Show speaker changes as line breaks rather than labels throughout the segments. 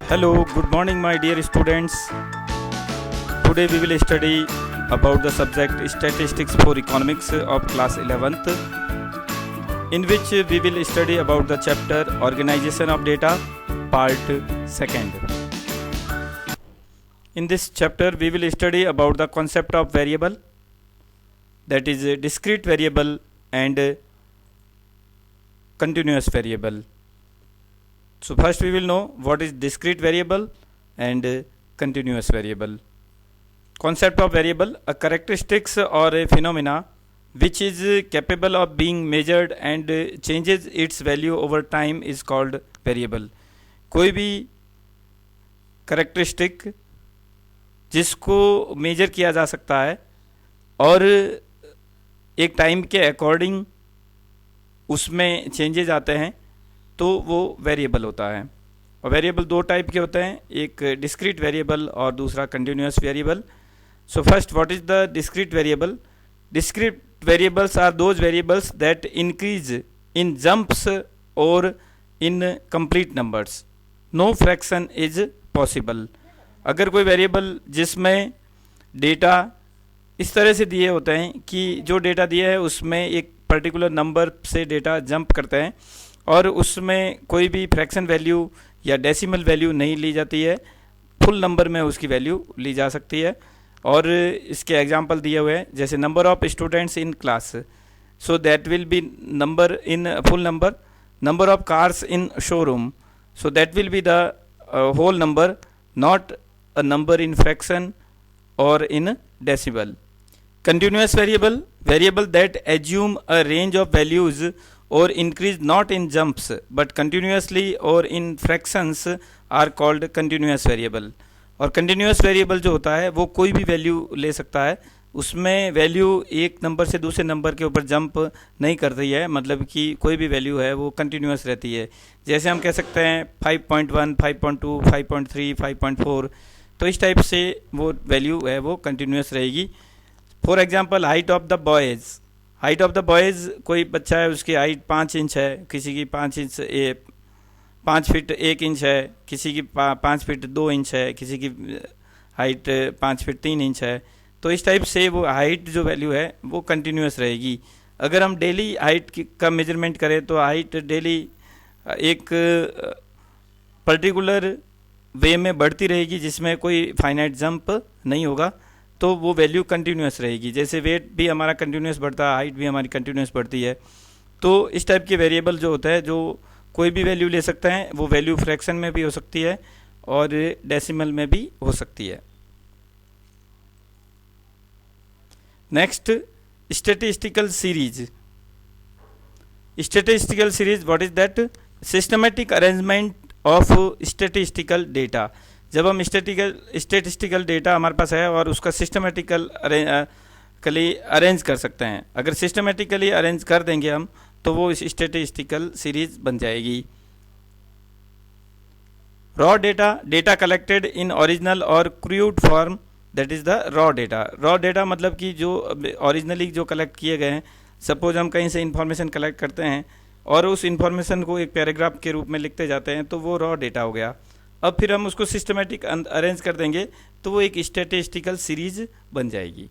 Hello, good morning, my dear students. Today we will study about the subject Statistics for Economics of class 11th, in which we will study about the chapter Organization of Data, part 2nd. In this chapter, we will study about the concept of variable, that is a discrete variable and continuous variable. So first we will know what is discrete variable and continuous variable. Concept of variable, a characteristics or a phenomena which is capable of being measured and changes its value over time is called variable. कोई भी characteristic जिसको major किया जा सकता है और एक time के अकॉर्डिंग उसमें चेंजेज आते हैं तो वो वेरिएबल होता है. और वेरिएबल दो टाइप के होते हैं, एक डिस्क्रीट वेरिएबल और दूसरा continuous variable. So first, what is the discrete variable? Discrete variables are those variables that increase in jumps और in complete numbers. No fraction is possible. अगर कोई वेरिएबल जिसमें डेटा इस तरह से दिए होते हैं कि जो डेटा दिया है उसमें एक पर्टिकुलर नंबर से डेटा जंप करते हैं और उसमें कोई भी फ्रैक्शन वैल्यू या डेसिमल वैल्यू नहीं ली जाती है, फुल नंबर में उसकी वैल्यू ली जा सकती है. और इसके एग्जांपल दिए हुए हैं, जैसे number of students in class, so that will be number in full number. Number of cars in showroom, so that will be the whole number, not a number in fraction और in decimal. Continuous variable, variable that assume a range of values or increase not in jumps but continuously or in fractions are called continuous variable. और continuous variable जो होता है वो कोई भी value ले सकता है, उसमें वैल्यू एक नंबर से दूसरे नंबर के ऊपर जंप नहीं करती है, मतलब कि कोई भी वैल्यू है वो कंटिन्यूस रहती है. जैसे हम कह सकते हैं 5.1, 5.2, 5.3, 5.4, तो इस टाइप से वो वैल्यू है वो कंटिन्यूस रहेगी. For example, height of the boys. Height of the boys, कोई बच्चा है उसकी हाइट 5 इंच है, किसी की 5 फीट 1 इंच है, किसी की 5 फीट 2 इंच है, किसी की हाइट 5 फीट 3 इंच है. तो इस टाइप से वो हाइट जो वैल्यू है वो कंटिन्यूस रहेगी. अगर हम डेली हाइट का मेजरमेंट करें तो हाइट डेली एक पर्टिकुलर वे में बढ़ती रहेगी जिसमें कोई फाइनाइट जंप नहीं होगा, तो वो वैल्यू कंटिन्यूस रहेगी. जैसे वेट भी हमारा कंटिन्यूस बढ़ता है, हाइट भी हमारी कंटिन्यूस बढ़ती है. तो इस टाइप के वेरिएबल जो होता है जो कोई भी वैल्यू ले सकते हैं, वो वैल्यू फ्रैक्शन में भी हो सकती है और डेसिमल में भी हो सकती है. Next, statistical series. Statistical series, what is that? Systematic arrangement of statistical data. जब हम स्टैटिस्टिकल डेटा हमारे पास है और उसका सिस्टमेटिकली अरेंज कर सकते हैं, अगर सिस्टमेटिकली अरेंज कर देंगे हम तो वो स्टैटिस्टिकल सीरीज बन जाएगी. Raw data, data collected in original और crude form, that is the raw data. Raw data मतलब कि जो ओरिजिनली जो कलेक्ट किए गए हैं, सपोज हम कहीं से इंफॉर्मेशन कलेक्ट करते हैं और उस इंफॉर्मेशन को एक पैराग्राफ के रूप में लिखते जाते हैं, तो वो रॉ डेटा हो गया. अब फिर हम उसको सिस्टमेटिक अरेंज कर देंगे तो वो एक स्टैटिस्टिकल सीरीज बन जाएगी.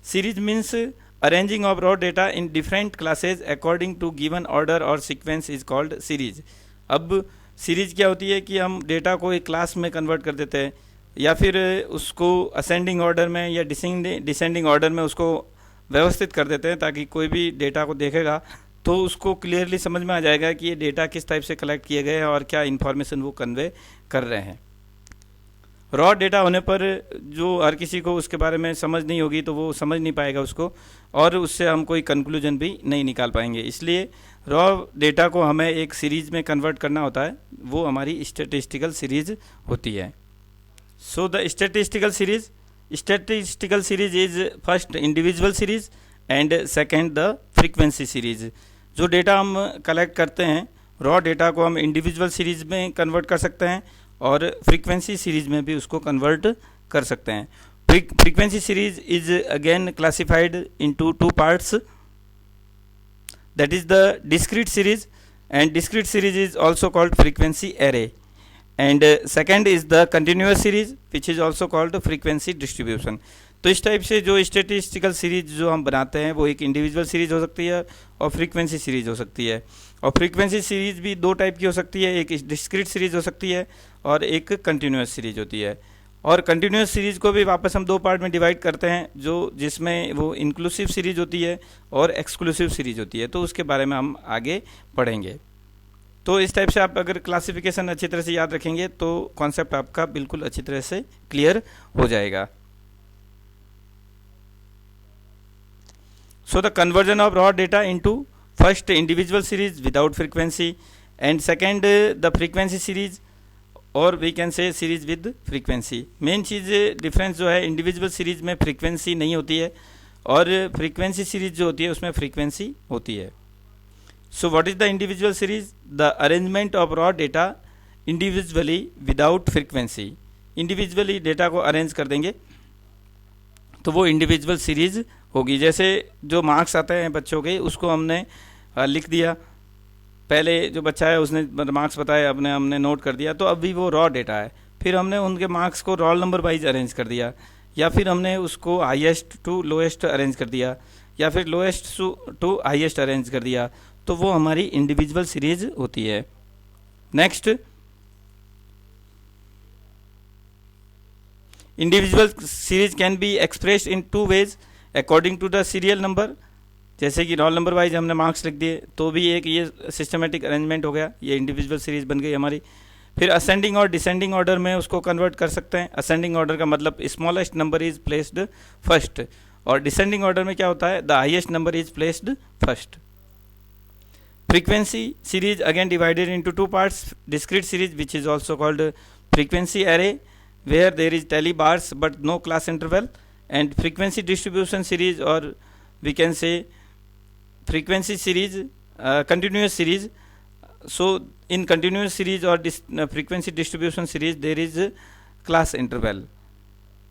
Series means arranging of raw data in different classes according to given order और सीक्वेंस इज कॉल्ड सीरीज. अब सीरीज क्या होती है कि हम डेटा को एक क्लास में कन्वर्ट कर देते हैं या फिर उसको असेंडिंग ऑर्डर में या डिसेंडिंग ऑर्डर में उसको व्यवस्थित कर देते हैं, ताकि कोई भी डेटा को देखेगा तो उसको क्लियरली समझ में आ जाएगा कि ये डेटा किस टाइप से कलेक्ट किए गए हैं और क्या इन्फॉर्मेशन वो कन्वे कर रहे हैं. रॉ डेटा होने पर जो हर किसी को उसके बारे में समझ नहीं होगी तो वो समझ नहीं पाएगा उसको, और उससे हम कोई कंक्लूजन भी नहीं निकाल पाएंगे. इसलिए रॉ डेटा को हमें एक सीरीज में कन्वर्ट करना होता है, वो हमारी स्टैटिस्टिकल सीरीज होती है. So the statistical series is first individual series and second the frequency series. जो डेटा हम कलेक्ट करते हैं, रॉ डेटा को हम इंडिविजुअल सीरीज में कन्वर्ट कर सकते हैं और फ्रीक्वेंसी सीरीज में भी उसको कन्वर्ट कर सकते हैं. Frequency series is again classified into 2 parts, that is the discrete series, and discrete series is also called frequency array. And second is the continuous series which is also called frequency distribution. तो इस type से जो statistical series जो हम बनाते हैं वो एक इंडिविजुअल सीरीज हो सकती है और फ्रीक्वेंसी सीरीज हो सकती है। और फ्रीक्वेंसी सीरीज भी दो टाइप की हो सकती है, एक डिस्क्रीट सीरीज हो सकती है और एक कंटिन्यूअस सीरीज होती है। और कंटिन्यूअस सीरीज को भी वापस हम दो पार्ट में डिवाइड करते हैं, जो जिसमें वो इंक्लूसिव सीरीज होती है और एक्सक्लूसिव सीरीज होती है। तो उसके बारे में हम आगे पढ़ेंगे। तो इस टाइप से आप अगर क्लासिफिकेशन अच्छी तरह से याद रखेंगे तो कॉन्सेप्ट आपका बिल्कुल अच्छी तरह से क्लियर हो जाएगा। So the conversion of raw data into first individual series without frequency and second the frequency series और we can say series with frequency। Main cheese difference जो है, इंडिविजुअल सीरीज में फ्रीक्वेंसी नहीं होती है और फ्रीक्वेंसी सीरीज जो होती है उसमें फ्रीक्वेंसी होती है। सो what is the individual series? The arrangement of raw data individually without frequency. Individually data को अरेंज कर देंगे तो वो इंडिविजुअल सीरीज होगी। जैसे जो मार्क्स आते हैं बच्चों के, उसको हमने लिख दिया, पहले जो बच्चा है उसने मार्क्स बताए, हमने नोट कर दिया, तो अभी वो रॉ डेटा है। फिर हमने उनके मार्क्स को रोल नंबर वाइज अरेंज कर दिया, या फिर हमने उसको हाईएस्ट टू लोएस्ट अरेंज कर दिया, या फिर लोएस्ट टू हाईएस्ट अरेंज कर दिया, तो वो हमारी इंडिविजुअल सीरीज होती है। Next, individual series can be expressed in two ways according to the serial number. जैसे कि रोल नंबर वाइज हमने मार्क्स लिख दिए तो भी एक ये सिस्टमेटिक अरेंजमेंट हो गया, ये इंडिविजुअल सीरीज बन गई हमारी। फिर असेंडिंग और डिसेंडिंग ऑर्डर में उसको कन्वर्ट कर सकते हैं। असेंडिंग ऑर्डर का मतलब smallest number is placed first, और डिसेंडिंग ऑर्डर में क्या होता है, the highest number is placed first. Frequency series again divided into two parts, discrete series which is also called frequency array where there is tally bars but no class interval, and frequency distribution series, or we can say frequency series, continuous series. So in continuous series or frequency distribution series there is class interval।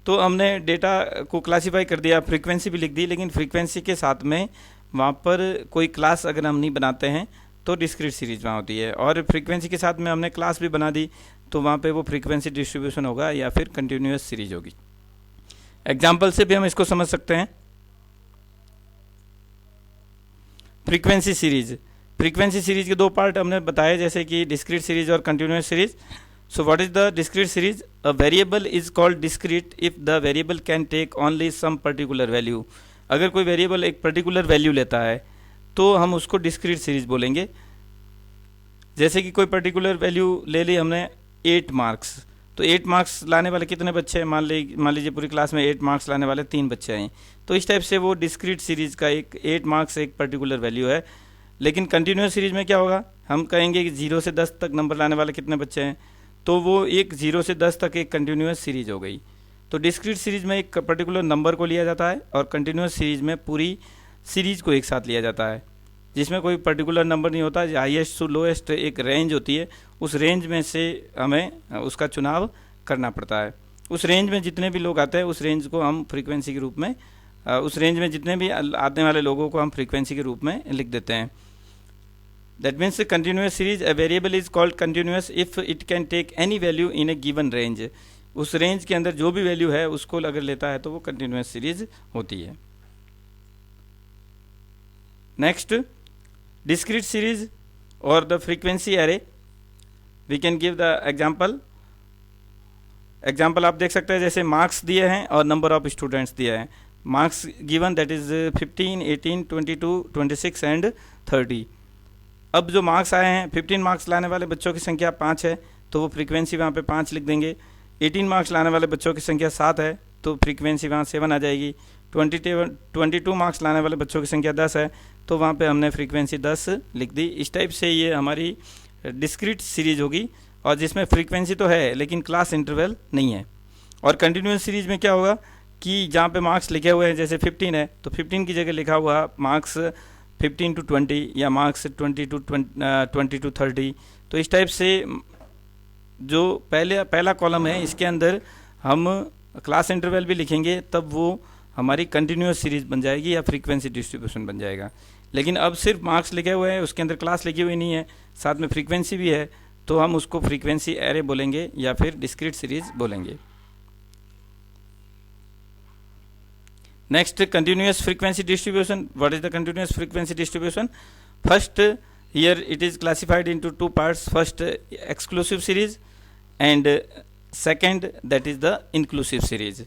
तो हमने data को classify कर दिया, frequency भी लिख दी, लेकिन frequency के साथ में वहाँ पर कोई क्लास अगर हम नहीं बनाते हैं तो डिस्क्रीट सीरीज वहाँ होती है, और फ्रीक्वेंसी के साथ में हमने क्लास भी बना दी तो वहाँ पे वो फ्रीक्वेंसी डिस्ट्रीब्यूशन होगा या फिर कंटिन्यूअस सीरीज होगी। एग्जाम्पल से भी हम इसको समझ सकते हैं। फ्रीक्वेंसी सीरीज, फ्रीक्वेंसी सीरीज के दो पार्ट हमने बताए, जैसे कि डिस्क्रीट सीरीज और continuous series. So what is the discrete series? A variable is called discrete if the variable can take only some particular value. अगर कोई वेरिएबल एक पर्टिकुलर वैल्यू लेता है तो हम उसको डिस्क्रीट सीरीज बोलेंगे। जैसे कि कोई पर्टिकुलर वैल्यू ले ली हमने 8 मार्क्स, तो 8 मार्क्स लाने वाले कितने बच्चे हैं? मान लीजिए पूरी क्लास में 8 मार्क्स लाने वाले 3 बच्चे हैं, तो इस टाइप से वो डिस्क्रीट सीरीज का एक 8 मार्क्स एक पर्टिकुलर वैल्यू है। लेकिन कंटिन्यूअस सीरीज में क्या होगा, हम कहेंगे कि 0 से 10 तक नंबर लाने वाले कितने बच्चे हैं, तो वो एक 0 से 10 तक एक कंटिन्यूअस सीरीज हो गई। तो डिस्क्रीट सीरीज में एक पर्टिकुलर नंबर को लिया जाता है और कंटिन्यूअस सीरीज में पूरी सीरीज को एक साथ लिया जाता है, जिसमें कोई पर्टिकुलर नंबर नहीं होता। हाईएस्ट टू लोएस्ट एक रेंज होती है, उस रेंज में से हमें उसका चुनाव करना पड़ता है। उस रेंज में जितने भी लोग आते हैं उस रेंज को हम फ्रीक्वेंसी के रूप में, उस रेंज में जितने भी आने वाले लोगों को हम फ्रीक्वेंसी के रूप में लिख देते हैं। That means continuous series, a variable is called continuous if it can take any value in a given range. उस रेंज के अंदर जो भी वैल्यू है उसको अगर लेता है तो वो कंटिन्यूअस सीरीज होती है। Next, discrete series or the frequency array, we can give the example आप देख सकते हैं, जैसे मार्क्स दिए हैं और नंबर ऑफ स्टूडेंट्स दिए हैं। Marks given that is 15, 18, 22, 26 and 30। अब जो मार्क्स आए हैं, 15 मार्क्स लाने वाले बच्चों की संख्या 5 है तो वो फ्रीक्वेंसी वहाँ पे 5 लिख देंगे। 18 मार्क्स लाने वाले बच्चों की संख्या 7 है तो फ्रीक्वेंसी वहाँ 7 आ जाएगी। 22 मार्क्स लाने वाले बच्चों की संख्या 10 है तो वहाँ पे हमने फ्रीक्वेंसी 10 लिख दी। इस टाइप से ये हमारी डिस्क्रीट सीरीज होगी, और जिसमें फ्रीक्वेंसी तो है लेकिन क्लास इंटरवल नहीं है। और कंटिन्यूअस सीरीज में क्या होगा कि जहाँ पे मार्क्स लिखे हुए हैं, जैसे 15 है तो 15 की जगह लिखा हुआ मार्क्स 15 to 20 या मार्क्स 20 to 30। तो इस टाइप से जो पहला कॉलम है इसके अंदर हम क्लास इंटरवल भी लिखेंगे, तब वो हमारी कंटिन्यूअस सीरीज बन जाएगी या फ्रीक्वेंसी डिस्ट्रीब्यूशन बन जाएगा। लेकिन अब सिर्फ मार्क्स लिखे हुए हैं, उसके अंदर क्लास लिखी हुई नहीं है, साथ में फ्रीक्वेंसी भी है, तो हम उसको फ्रीक्वेंसी एरे बोलेंगे या फिर डिस्क्रीट सीरीज बोलेंगे। Next, continuous frequency distribution. What is the continuous frequency distribution? First, here it is classified into two parts. First, exclusive series, and second, that is the inclusive series.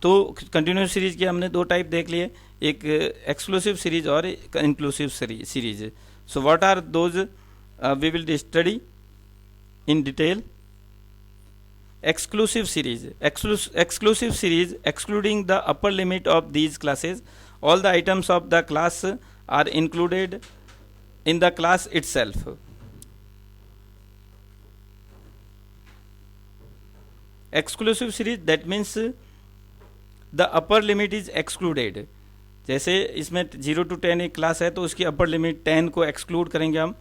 तो continuous series के हमने दो type देख लिए, एक exclusive series और inclusive series. So what are those? We will study in detail. exclusive series. Exclusive series, excluding the upper limit of these classes, all the items of the class are included in the class itself. Exclusive series, that means the upper limit is excluded. जैसे इसमें 0 to 10 एक class है तो उसकी upper limit 10 को exclude करेंगे हम,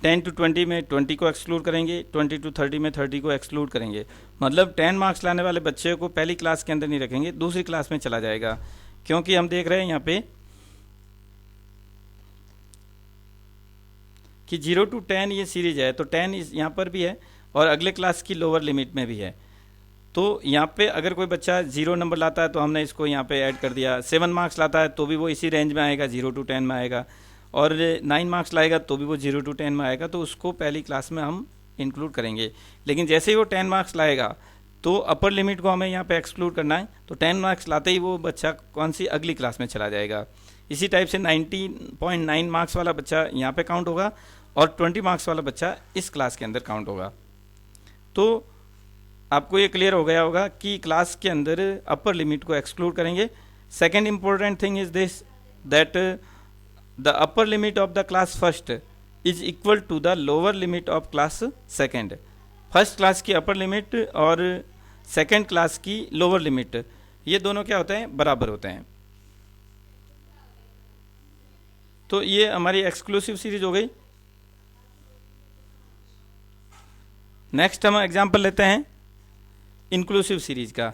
10 to 20 में 20 को एक्सक्लूड करेंगे, 20 to 30 में 30 को एक्सक्लूड करेंगे। मतलब 10 मार्क्स लाने वाले बच्चे को पहली क्लास के अंदर नहीं रखेंगे, दूसरी क्लास में चला जाएगा। क्योंकि हम देख रहे हैं यहाँ पे कि 0 to 10 ये सीरीज है, तो 10 यहाँ पर भी है और अगले क्लास की लोअर लिमिट में भी है। तो यहाँ पे अगर कोई बच्चा 0 नंबर लाता है तो हमने इसको यहाँ पे ऐड कर दिया, 7 मार्क्स लाता है तो भी वो इसी रेंज में आएगा, 0 to 10 में आएगा, और 9 मार्क्स लाएगा तो भी वो 0 to 10 में आएगा, तो उसको पहली क्लास में हम इंक्लूड करेंगे। लेकिन जैसे ही वो 10 मार्क्स लाएगा तो अपर लिमिट को हमें यहाँ पे एक्सक्लूड करना है, तो 10 मार्क्स लाते ही वो बच्चा कौन सी अगली क्लास में चला जाएगा। इसी टाइप से 19.9 मार्क्स वाला बच्चा यहाँ पे काउंट होगा और 20 मार्क्स वाला बच्चा इस क्लास के अंदर काउंट होगा। तो आपको ये क्लियर हो गया होगा कि क्लास के अंदर अपर लिमिट को एक्सक्लूड करेंगे। Second important thing is this, that the upper limit of the class first is equal to the lower limit of class second. First class की अपर लिमिट और सेकेंड क्लास की lower limit, ये दोनों क्या होते हैं? बराबर होते हैं। तो ये हमारी एक्सक्लूसिव सीरीज हो गई। नेक्स्ट हम एग्जाम्पल लेते हैं इंक्लूसिव सीरीज का।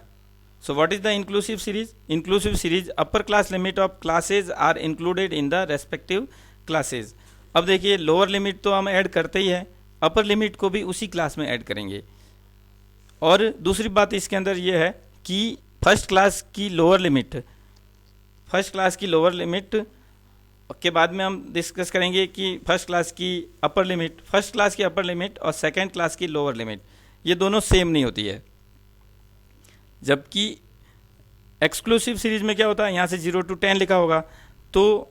So what is the inclusive series? Inclusive series, upper class limit of classes are included in the respective classes. अब देखिए लोअर लिमिट तो हम ऐड करते ही है, अपर लिमिट को भी उसी क्लास में ऐड करेंगे। और दूसरी बात इसके अंदर ये है कि फर्स्ट क्लास की लोअर लिमिट के बाद में हम डिस्कस करेंगे कि फर्स्ट क्लास की अपर लिमिट और सेकेंड क्लास की लोअर लिमिट, ये दोनों सेम नहीं होती है। जबकि एक्सक्लूसिव सीरीज में क्या होता है, यहाँ से 0 to 10 लिखा होगा तो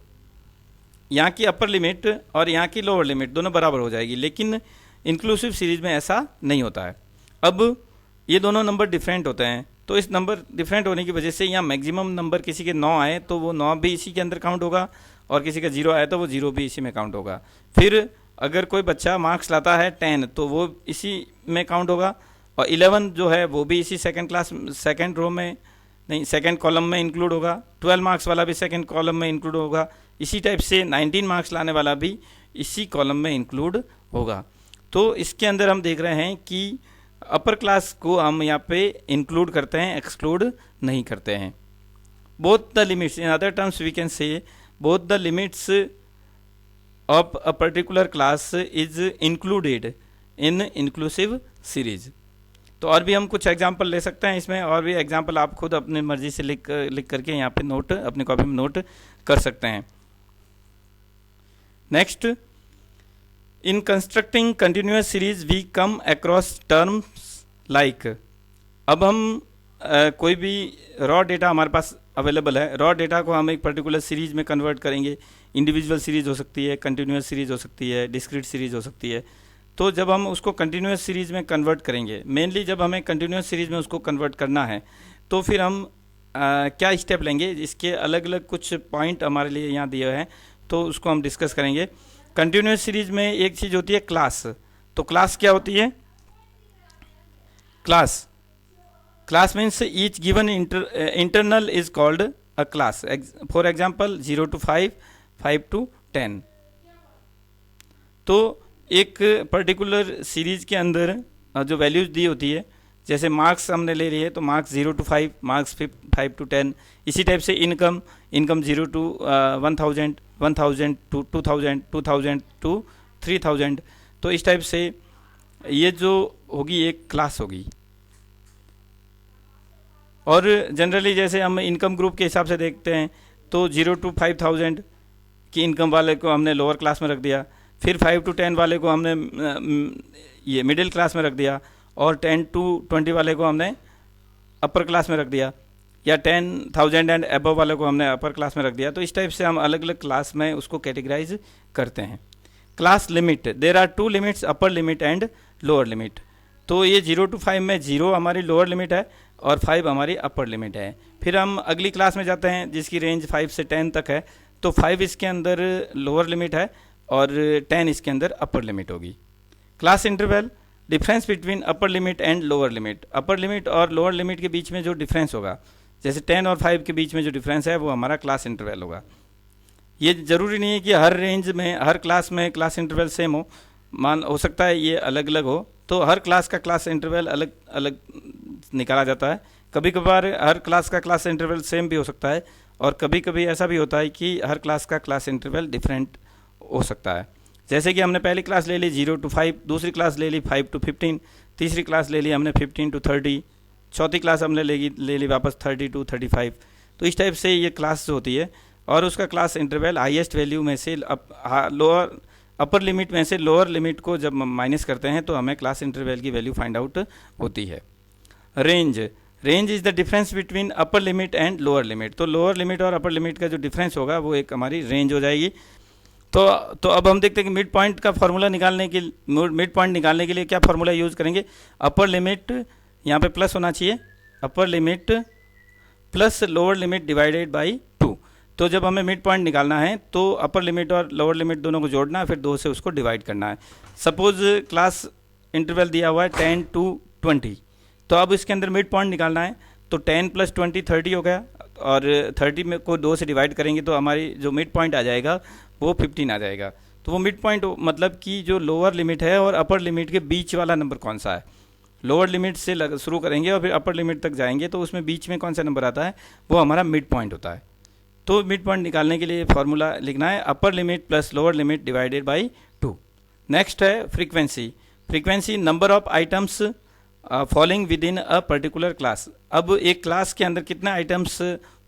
यहाँ की अपर लिमिट और यहाँ की लोअर लिमिट दोनों बराबर हो जाएगी, लेकिन इंक्लूसिव सीरीज में ऐसा नहीं होता है। अब ये दोनों नंबर डिफरेंट होते हैं, तो इस नंबर डिफरेंट होने की वजह से यहाँ मैक्सिमम नंबर किसी के 9 आए तो वो 9 भी इसी के अंदर काउंट होगा, और किसी का 0 आया तो वो 0 भी इसी में काउंट होगा। फिर अगर कोई बच्चा मार्क्स लाता है 10 तो वो इसी में काउंट होगा, और 11 जो है वो भी इसी सेकेंड कॉलम में इंक्लूड होगा। 12 मार्क्स वाला भी सेकेंड कॉलम में इंक्लूड होगा। इसी टाइप से 19 मार्क्स लाने वाला भी इसी कॉलम में इंक्लूड होगा। तो इसके अंदर हम देख रहे हैं कि अपर क्लास को हम यहाँ पे इंक्लूड करते हैं, एक्सक्लूड नहीं करते हैं। Both the limits, in other terms we can say both the limits of a particular class is included in inclusive series. तो और भी हम कुछ एग्जाम्पल ले सकते हैं इसमें, और भी एग्जाम्पल आप खुद अपनी मर्जी से लिख करके यहाँ पे नोट अपनी कॉपी में नोट कर सकते हैं। Next, in constructing continuous series we come across terms like. अब हम कोई भी रॉ डेटा हमारे पास अवेलेबल है, रॉ डेटा को हम एक पर्टिकुलर सीरीज में कन्वर्ट करेंगे। इंडिविजुअल सीरीज हो सकती है, कंटिन्यूअस सीरीज हो सकती है, डिस्क्रीट सीरीज हो सकती है। तो जब हम उसको कंटिन्यूअस सीरीज में कन्वर्ट करेंगे, मेनली जब हमें कंटिन्यूअस सीरीज में उसको कन्वर्ट करना है, तो फिर हम क्या स्टेप लेंगे, इसके अलग अलग कुछ पॉइंट हमारे लिए यहाँ दिए हैं, तो उसको हम डिस्कस करेंगे। कंटिन्यूअस सीरीज में एक चीज़ होती है क्लास। तो क्लास क्या होती है? Class means each given internal is called a class. For example 0 to 5, 5 to 10। तो एक पर्टिकुलर सीरीज के अंदर जो वैल्यूज दी होती है, जैसे मार्क्स हमने ले लिए तो मार्क्स 0 to 5, मार्क्स 5 to 10। इसी टाइप से इनकम 0 to 1000, 1000 to 2000, 2000 to 3000। तो इस टाइप से ये जो होगी एक क्लास होगी। और जनरली जैसे हम इनकम ग्रुप के हिसाब से देखते हैं तो 0 to 5,000 की इनकम वाले को हमने लोअर क्लास में रख दिया, फिर 5 to 10 वाले को हमने ये मिडिल क्लास में रख दिया, और 10 to 20 वाले को हमने अपर क्लास में रख दिया, या 10,000 एंड अबव वाले को हमने अपर क्लास में रख दिया। तो इस टाइप से हम अलग अलग क्लास में उसको कैटेगराइज करते हैं। Class limit, there are 2 limits, upper limit and lower limit. तो ये 0 to 5 में 0 हमारी लोअर लिमिट है और 5 हमारी अपर लिमिट है। फिर हम अगली क्लास में जाते हैं जिसकी रेंज 5 से 10 तक है, तो 5 इसके अंदर लोअर लिमिट है और 10 इसके अंदर अपर लिमिट होगी। Class interval, difference between upper limit and lower limit. Upper limit और लोअर लिमिट के बीच में जो डिफरेंस होगा, जैसे 10 और 5 के बीच में जो डिफरेंस है वो हमारा क्लास इंटरवल होगा। ये ज़रूरी नहीं है कि हर रेंज में हर क्लास में क्लास इंटरवल सेम हो, हो सकता है ये अलग अलग हो, तो हर क्लास का क्लास इंटरवल अलग अलग निकाला जाता है। कभी कभार हर क्लास का क्लास इंटरवल सेम भी हो सकता है, और कभी कभी ऐसा भी होता है कि हर क्लास का क्लास इंटरवल डिफरेंट हो सकता है। जैसे कि हमने पहली क्लास ले ली 0 to 5, दूसरी क्लास ले ली 5 to 15, तीसरी क्लास ले ली हमने 15 to 30, चौथी क्लास हमने ले ली वापस 30 to 35। तो इस टाइप से ये क्लास जो होती है, और उसका क्लास इंटरवल हाईएस्ट वैल्यू में से लोअर अपर लिमिट में से लोअर लिमिट को जब माइनस करते हैं तो हमें क्लास इंटरवल की वैल्यू फाइंड आउट होती है। Range, range is the difference between upper limit and lower limit. तो लोअर लिमिट और अपर लिमिट का जो डिफरेंस होगा वो एक हमारी रेंज हो जाएगी। तो अब हम देखते हैं कि मिड पॉइंट का फार्मूला निकालने के लिए क्या फार्मूला यूज़ करेंगे। अपर लिमिट यहाँ पे प्लस होना चाहिए, अपर limit plus lower limit divided by 2। तो जब हमें मिड पॉइंट निकालना है तो अपर लिमिट और लोअर लिमिट दोनों को जोड़ना है, फिर 2 से उसको डिवाइड करना है। सपोज क्लास इंटरवल दिया हुआ है 10 to 20, तो अब इसके अंदर मिड पॉइंट निकालना है, तो 10 + 20 30 हो गया, और 30 में को 2 से डिवाइड करेंगे तो हमारी जो मिड पॉइंट आ जाएगा वो 15 आ जाएगा। तो वो मिड पॉइंट मतलब कि जो लोअर लिमिट है और अपर लिमिट के बीच वाला नंबर कौन सा है। लोअर लिमिट से शुरू करेंगे और फिर अपर लिमिट तक जाएंगे, तो उसमें बीच में कौन सा नंबर आता है वो हमारा मिड पॉइंट होता है। तो मिड पॉइंट निकालने के लिए फॉर्मूला लिखना है upper limit plus lower limit divided by 2। Next है frequency. Frequency, number of items falling within a particular class. अब एक क्लास के अंदर कितना आइटम्स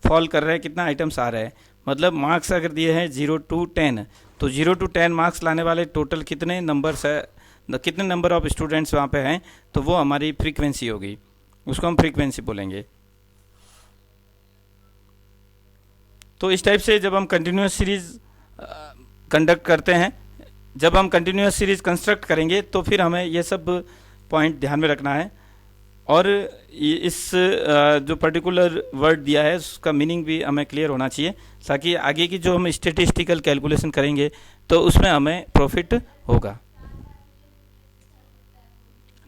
फॉल कर रहे हैं, कितना आइटम्स आ रहे हैं, मतलब मार्क्स अगर दिए हैं 0 to 10, तो 0 to 10 मार्क्स लाने वाले टोटल कितने नंबर्स है, कितने नंबर ऑफ स्टूडेंट्स वहाँ पे हैं, तो वो हमारी फ्रीक्वेंसी होगी, उसको हम फ्रीक्वेंसी बोलेंगे। तो इस टाइप से जब हम कंटिन्यूस सीरीज़ कंडक्ट करते हैं, जब हम कंटिन्यूस सीरीज़ कंस्ट्रक्ट करेंगे तो फिर हमें ये सब पॉइंट ध्यान में रखना है, और इस जो पर्टिकुलर वर्ड दिया है उसका मीनिंग भी हमें क्लियर होना चाहिए, ताकि आगे की जो हम स्टेटिस्टिकल कैलकुलेशन करेंगे तो उसमें हमें प्रॉफिट होगा।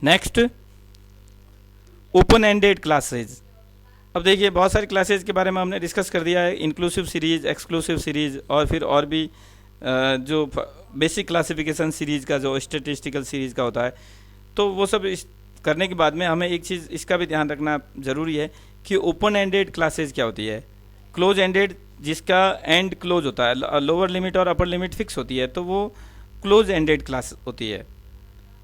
Next, open ended classes. अब देखिए बहुत सारी क्लासेज के बारे में हमने डिस्कस कर दिया है, इंक्लूसिव सीरीज़, एक्सक्लूसिव सीरीज़, और फिर और भी जो बेसिक क्लासिफिकेशन सीरीज़ का जो स्टेटिस्टिकल सीरीज़ का होता है। तो वो सब करने के बाद में हमें एक चीज़ इसका भी ध्यान रखना ज़रूरी है कि ओपन एंडेड क्लासेज क्या होती है। क्लोज एंडेड, जिसका एंड क्लोज होता है, लोअर लिमिट और अपर लिमिट फिक्स होती है, तो वो क्लोज एंडेड क्लास होती है।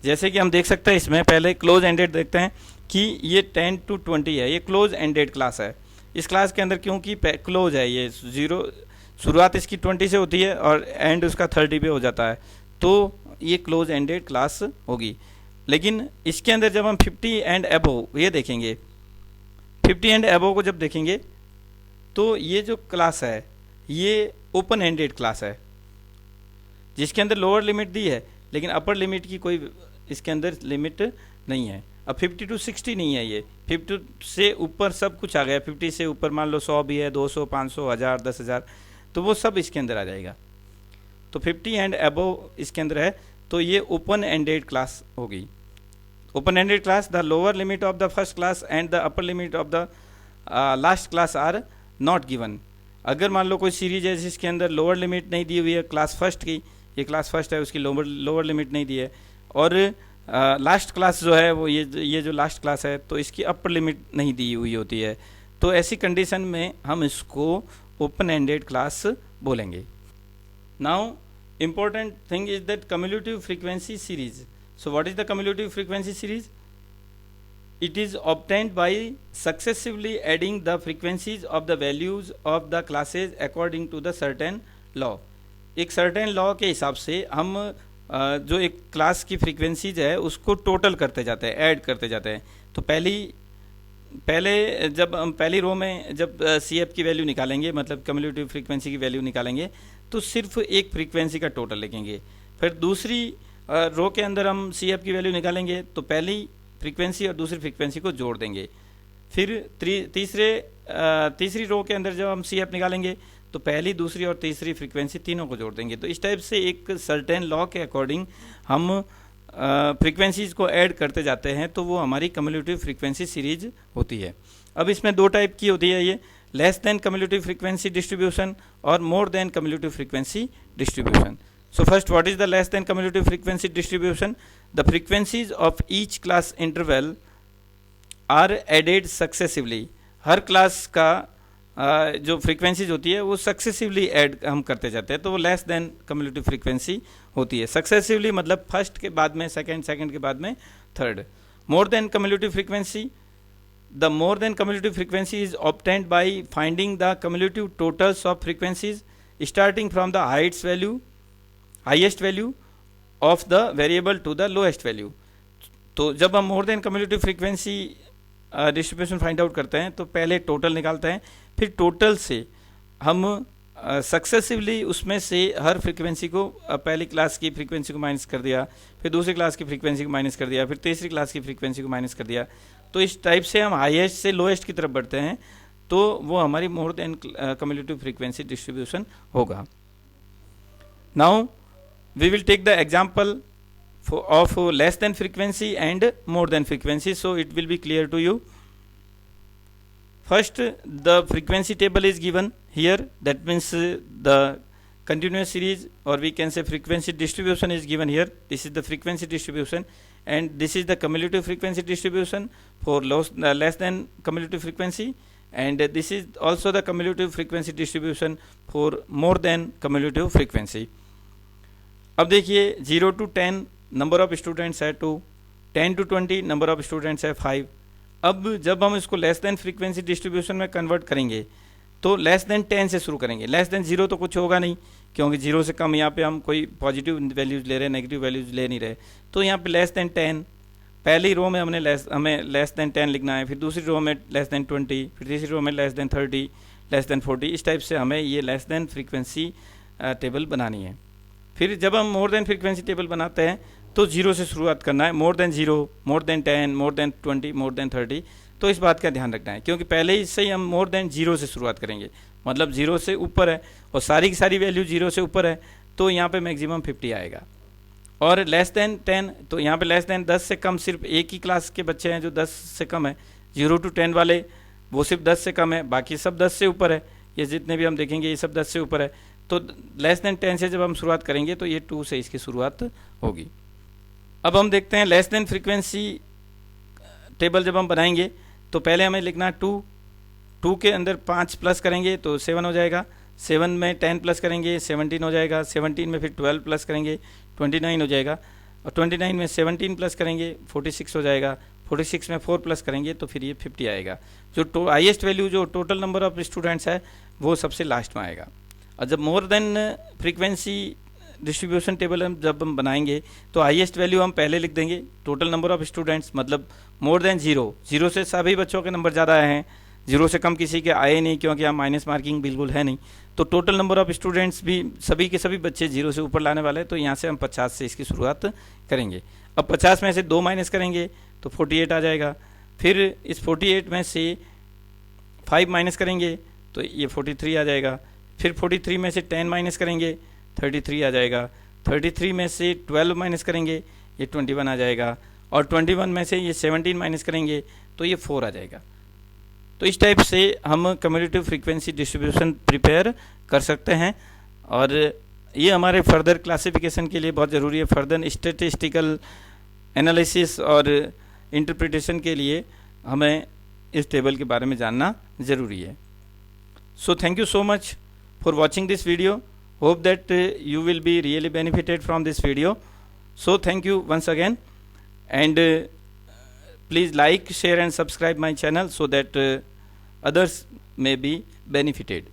जैसे कि हम देख सकते हैं इसमें पहले क्लोज एंडेड देखते हैं कि ये 10 to 20 है, ये क्लोज एंडेड क्लास है। इस क्लास के अंदर क्योंकि क्लोज है, ये 0 शुरुआत इसकी 20 से होती है और एंड उसका 30 पे हो जाता है, तो ये क्लोज एंडेड क्लास होगी। लेकिन इसके अंदर जब हम 50 एंड अबव ये देखेंगे, 50 एंड अबव को जब देखेंगे तो ये जो क्लास है ये ओपन एंडेड क्लास है, जिसके अंदर लोअर लिमिट दी है लेकिन अपर लिमिट की कोई इसके अंदर लिमिट नहीं है। अब 50 to 60 नहीं है, ये 50 से ऊपर सब कुछ आ गया। 50 से ऊपर मान लो 100 भी है, 200, 500, 1000, 10,000, तो वो सब इसके अंदर आ जाएगा। तो 50 एंड अबव इसके अंदर है, तो ये ओपन एंडेड क्लास होगी। Open ended class, the lower limit of the first class and the upper limit of the last class are not given. अगर मान लो कोई सीरीज है जिसके अंदर लोअर लिमिट नहीं दी हुई है क्लास फर्स्ट की, ये क्लास फर्स्ट है, उसकी लोअर लिमिट नहीं दी है, और लास्ट क्लास जो है वो ये जो लास्ट क्लास है तो इसकी अपर लिमिट नहीं दी हुई होती है, तो ऐसी कंडीशन में हम इसको ओपन एंडेड क्लास बोलेंगे। Now important thing is that cumulative frequency series. So what is the cumulative frequency series? It is obtained by successively adding the frequencies of the values of the classes according to the certain law. एक certain law के हिसाब से हम जो एक class की frequencies है उसको टोटल करते जाते हैं, ऐड करते जाते हैं. तो पहले जब हम पहली रो में जब सी एफ की वैल्यू निकालेंगे, मतलब कम्युलेटिव फ्रीक्वेंसी की वैल्यू निकालेंगे, तो सिर्फ एक फ्रीक्वेंसी का टोटल लिखेंगे. फिर दूसरी रो के अंदर हम सी एफ की वैल्यू निकालेंगे तो पहली फ्रीक्वेंसी और दूसरी फ्रीक्वेंसी को जोड़ देंगे. फिर तीसरी रो के अंदर जब हम सी एफ निकालेंगे तो पहली, दूसरी और तीसरी फ्रीक्वेंसी तीनों को जोड़ देंगे. तो इस टाइप से एक सर्टेन लॉ के अकॉर्डिंग हम फ्रीक्वेंसीज को ऐड करते जाते हैं, तो वो हमारी कम्युलेटिव फ्रीक्वेंसी सीरीज होती है. अब इसमें दो टाइप की होती है, ये less than cumulative frequency distribution और more than cumulative frequency distribution. So first, what is the less than cumulative frequency distribution? The frequencies of each class interval are added successively. Her class का जो frequencies होती है वो successively add हम करते जाते हैं, तो वो लेस देन कम्युलेटिव फ्रीक्वेंसी होती है. सक्सेसिवली मतलब फर्स्ट के बाद में सेकंड, सेकंड के बाद में third. More than cumulative frequency, the more than cumulative frequency is obtained by finding the cumulative totals of frequencies starting from the highest value of the variable to the lowest value. तो जब हम more than cumulative frequency distribution find out करते हैं तो पहले total निकालते हैं, फिर टोटल से हम सक्सेसिवली उसमें से हर फ्रीक्वेंसी को पहली क्लास की फ्रीक्वेंसी को माइनस कर दिया, फिर दूसरी क्लास की फ्रीक्वेंसी को माइनस कर दिया, फिर तीसरी क्लास की फ्रीक्वेंसी को माइनस कर दिया. तो इस टाइप से हम हाईएस्ट से लोएस्ट की तरफ बढ़ते हैं, तो वो हमारी more than cumulative frequency distribution होगा. Now we will take the example of less than frequency and more than frequency, so it will be clear to you. First, the frequency table is given here, that means the continuous series, or we can say frequency distribution is given here. This is the frequency distribution and this is the cumulative frequency distribution for less than cumulative frequency, and this is also the cumulative frequency distribution for more than cumulative frequency. अब देखिए 0 to 10 number of students है 2, 10 to 20 number of students है 5. अब जब हम इसको less than frequency distribution में convert करेंगे तो लेस देन 10 से शुरू करेंगे. लेस देन 0 तो कुछ होगा नहीं, क्योंकि 0 से कम यहाँ पे हम कोई पॉजिटिव वैल्यूज ले रहे हैं, नेगेटिव वैल्यूज ले नहीं रहे. तो यहाँ पे लेस देन 10, पहली रो में हमें लेस देन 10 लिखना है, फिर दूसरी रो में लेस देन 20, फिर तीसरी रो में लेस देन 30, लेस देन 40. इस टाइप से हमें ये लेस देन फ्रीक्वेंसी टेबल बनानी है. फिर जब हम मोर देन फ्रीक्वेंसी टेबल बनाते हैं तो 0 से शुरुआत करना है. More than 0, more than 10, more than 20, more than 30. तो इस बात का ध्यान रखना है, क्योंकि पहले ही से ही हम मोर देन 0 से शुरुआत करेंगे, मतलब 0 से ऊपर है और सारी की सारी वैल्यू 0 से ऊपर है, तो यहाँ पे मैक्सिमम 50 आएगा. और लेस देन 10, तो यहाँ पे लेस देन 10 से कम सिर्फ एक ही क्लास के बच्चे हैं जो 10 से कम है. 0 to 10 वाले वो सिर्फ 10 से कम है, बाकी सब 10 से ऊपर है. ये जितने भी हम देखेंगे ये सब 10 से ऊपर है. तो लेस देन 10 से जब हम शुरुआत करेंगे तो ये 2 से इसकी शुरुआत होगी. अब हम देखते हैं लेस देन फ्रीक्वेंसी टेबल जब हम बनाएंगे तो पहले हमें लिखना 2 के अंदर 5 प्लस करेंगे तो 7 हो जाएगा. 7 में 10 प्लस करेंगे 17 हो जाएगा. 17 में फिर 12 प्लस करेंगे 29 हो जाएगा. और 29 में 17 प्लस करेंगे 46 हो जाएगा. 46 में 4 प्लस करेंगे तो फिर ये 50 आएगा. जो हाईएस्ट वैल्यू जो टोटल नंबर ऑफ स्टूडेंट्स है वो सबसे लास्ट में आएगा. और जब more than frequency distribution table हम जब हम बनाएंगे तो हाईएस्ट वैल्यू हम पहले लिख देंगे, टोटल नंबर ऑफ स्टूडेंट्स, मतलब मोर देन 0 से सभी बच्चों के नंबर ज़्यादा आए हैं, 0 से कम किसी के आए नहीं, क्योंकि यहाँ माइनस मार्किंग बिल्कुल है नहीं. तो टोटल नंबर ऑफ स्टूडेंट्स भी सभी के सभी बच्चे 0 से ऊपर लाने वाले हैं, तो यहाँ से हम 50 से इसकी शुरुआत करेंगे. अब 50 में से 2 माइनस करेंगे तो 48 आ जाएगा. फिर इस 48 में से 5 माइनस करेंगे तो ये 43 आ जाएगा. फिर 43 में से 10 माइनस करेंगे 33 आ जाएगा. 33 में से 12 माइनस करेंगे ये 21 आ जाएगा. और 21 में से ये 17 माइनस करेंगे तो ये 4 आ जाएगा. तो इस टाइप से हम कम्युलेटिव फ्रीक्वेंसी डिस्ट्रीब्यूशन प्रिपेयर कर सकते हैं, और ये हमारे फर्दर क्लासिफिकेशन के लिए बहुत ज़रूरी है. फर्दर स्टैटिस्टिकल एनालिसिस और इंटरप्रिटेशन के लिए हमें इस टेबल के बारे में जानना ज़रूरी है. So thank you so much for watching this video. Hope that you will be really benefited from this video. So thank you once again. and please like, share and subscribe my channel so that others may be benefited.